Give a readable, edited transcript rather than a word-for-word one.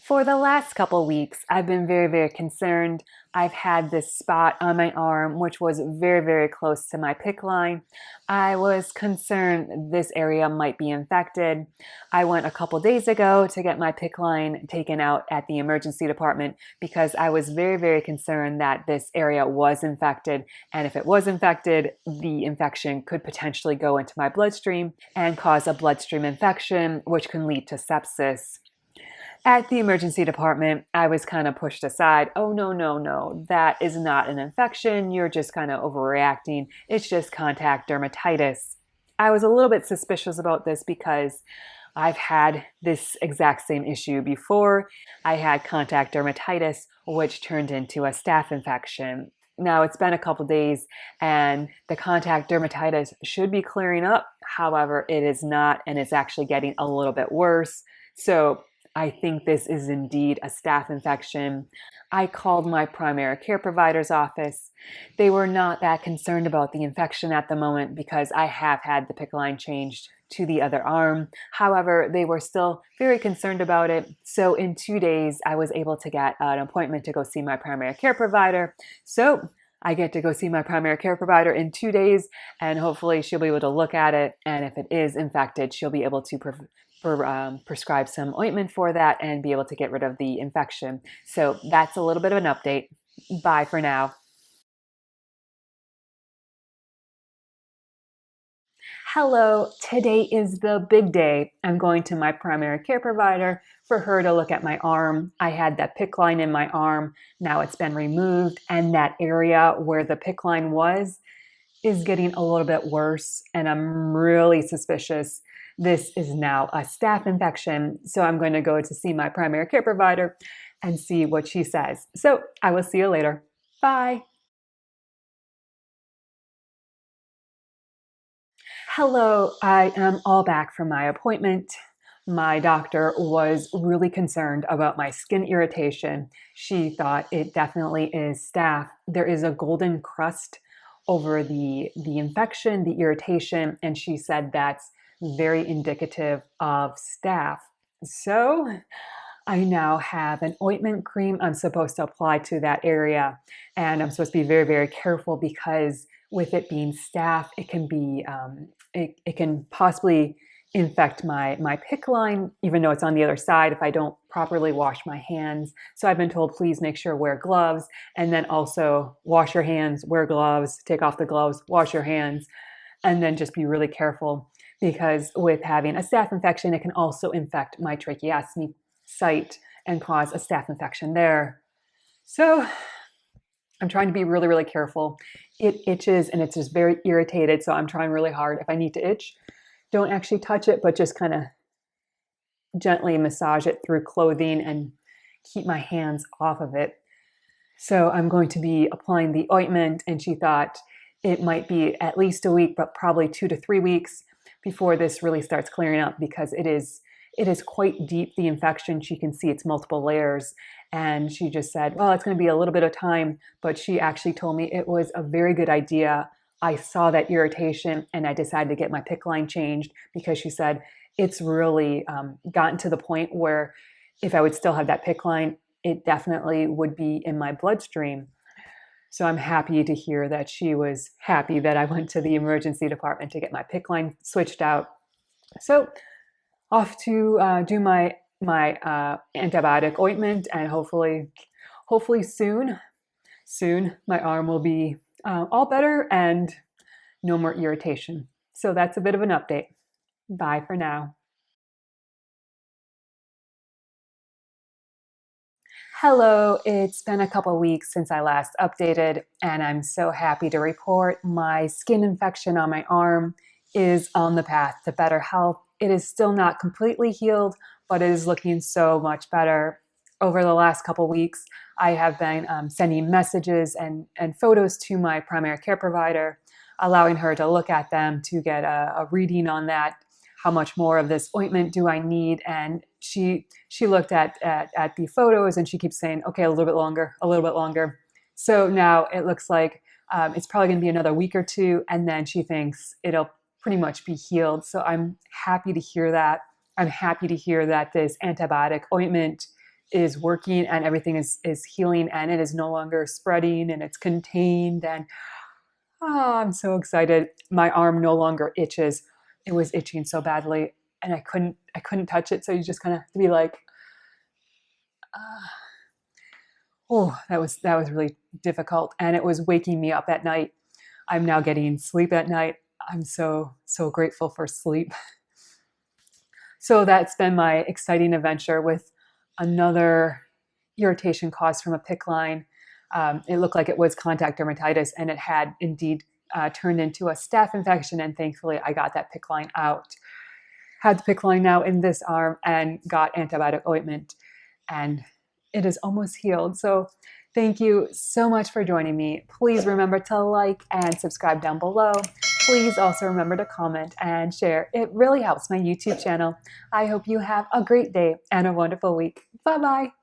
For the last couple weeks, I've been very concerned. I've had this spot on my arm, which was very close to my PICC line. I was concerned this area might be infected. I went a couple days ago to get my PICC line taken out at the emergency department because I was very concerned that this area was infected. And if it was infected, the infection could potentially go into my bloodstream and cause a bloodstream infection, which can lead to sepsis. At the emergency department, I was kind of pushed aside. Oh, no, that is not an infection. You're just kind of overreacting. It's just contact dermatitis. I was a little bit suspicious about this because I've had this exact same issue before. I had contact dermatitis, which turned into a staph infection. Now it's been a couple days and the contact dermatitis should be clearing up. However, it is not, and it's actually getting a little bit worse. So I think this is indeed a staph infection. I called my primary care provider's office. They were not that concerned about the infection at the moment because I have had the PICC line changed to the other arm. However, they were still very concerned about it. So in 2 days, I was able to get an appointment to go see my primary care provider. So I get to go see my primary care provider in 2 days, and hopefully she'll be able to look at it. And if it is infected, she'll be able to prescribe some ointment for that and be able to get rid of the infection. So that's a little bit of an update. Bye for now. Hello, today is the big day. I'm going to my primary care provider for her to look at my arm. I had that PICC line in my arm. Now it's been removed, and that area where the PICC line was is getting a little bit worse, and I'm really suspicious this is now a staph infection. So I'm going to go to see my primary care provider and see what she says. So I will see you later. Bye. Hello, I am all back from my appointment. My doctor was really concerned about my skin irritation. She thought it definitely is staph. There is a golden crust over the infection, the irritation, and she said that's very indicative of staph. So I now have an ointment cream I'm supposed to apply to that area, and I'm supposed to be very careful because with it being staph, it can be it can possibly infect my PICC line, even though it's on the other side if I don't properly wash my hands. So I've been told, please make sure wear gloves, and then also wash your hands, wear gloves, take off the gloves, wash your hands, and then just be really careful because with having a staph infection, it can also infect my tracheostomy site and cause a staph infection there. So I'm trying to be really careful. It itches and it's just very irritated, so I'm trying really hard. If I need to itch, don't actually touch it, but just kind of gently massage it through clothing and keep my hands off of it. So I'm going to be applying the ointment, and she thought it might be at least a week, but probably 2 to 3 weeks before this really starts clearing up because it is quite deep, the infection. She can see it's multiple layers. And she just said, well, it's going to be a little bit of time, but she actually told me it was a very good idea. I saw that irritation and I decided to get my PICC line changed because she said it's really gotten to the point where if I would still have that PICC line, it definitely would be in my bloodstream. So I'm happy to hear that she was happy that I went to the emergency department to get my PICC line switched out. So off to do my antibiotic ointment, and hopefully soon my arm will be all better and no more irritation. So that's a bit of an update. Bye for now. Hello, it's been a couple weeks since I last updated, and I'm so happy to report my skin infection on my arm is on the path to better health. It is still not completely healed, but it is looking so much better. Over the last couple weeks, I have been sending messages and photos to my primary care provider, allowing her to look at them to get a reading on that. How much more of this ointment do I need? And she looked at the photos and she keeps saying, okay, a little bit longer, a little bit longer. So now it looks like it's probably going to be another week or two, and then she thinks it'll pretty much be healed. So I'm happy to hear that. I'm happy to hear that this antibiotic ointment is working and everything is healing and it is no longer spreading and it's contained. And I'm so excited. My arm no longer itches. It was itching so badly and I couldn't touch it. So you just kind of have to be like, oh, that was really difficult. And it was waking me up at night. I'm now getting sleep at night. I'm so grateful for sleep. So that's been my exciting adventure with another irritation caused from a PICC line. It looked like it was contact dermatitis, and it had indeed turned into a staph infection, and thankfully I got that PICC line out. Had the PICC line now in this arm and got antibiotic ointment, and it is almost healed. So thank you so much for joining me. Please remember to like and subscribe down below. Please also remember to comment and share. It really helps my YouTube channel. I hope you have a great day and a wonderful week. Bye-bye.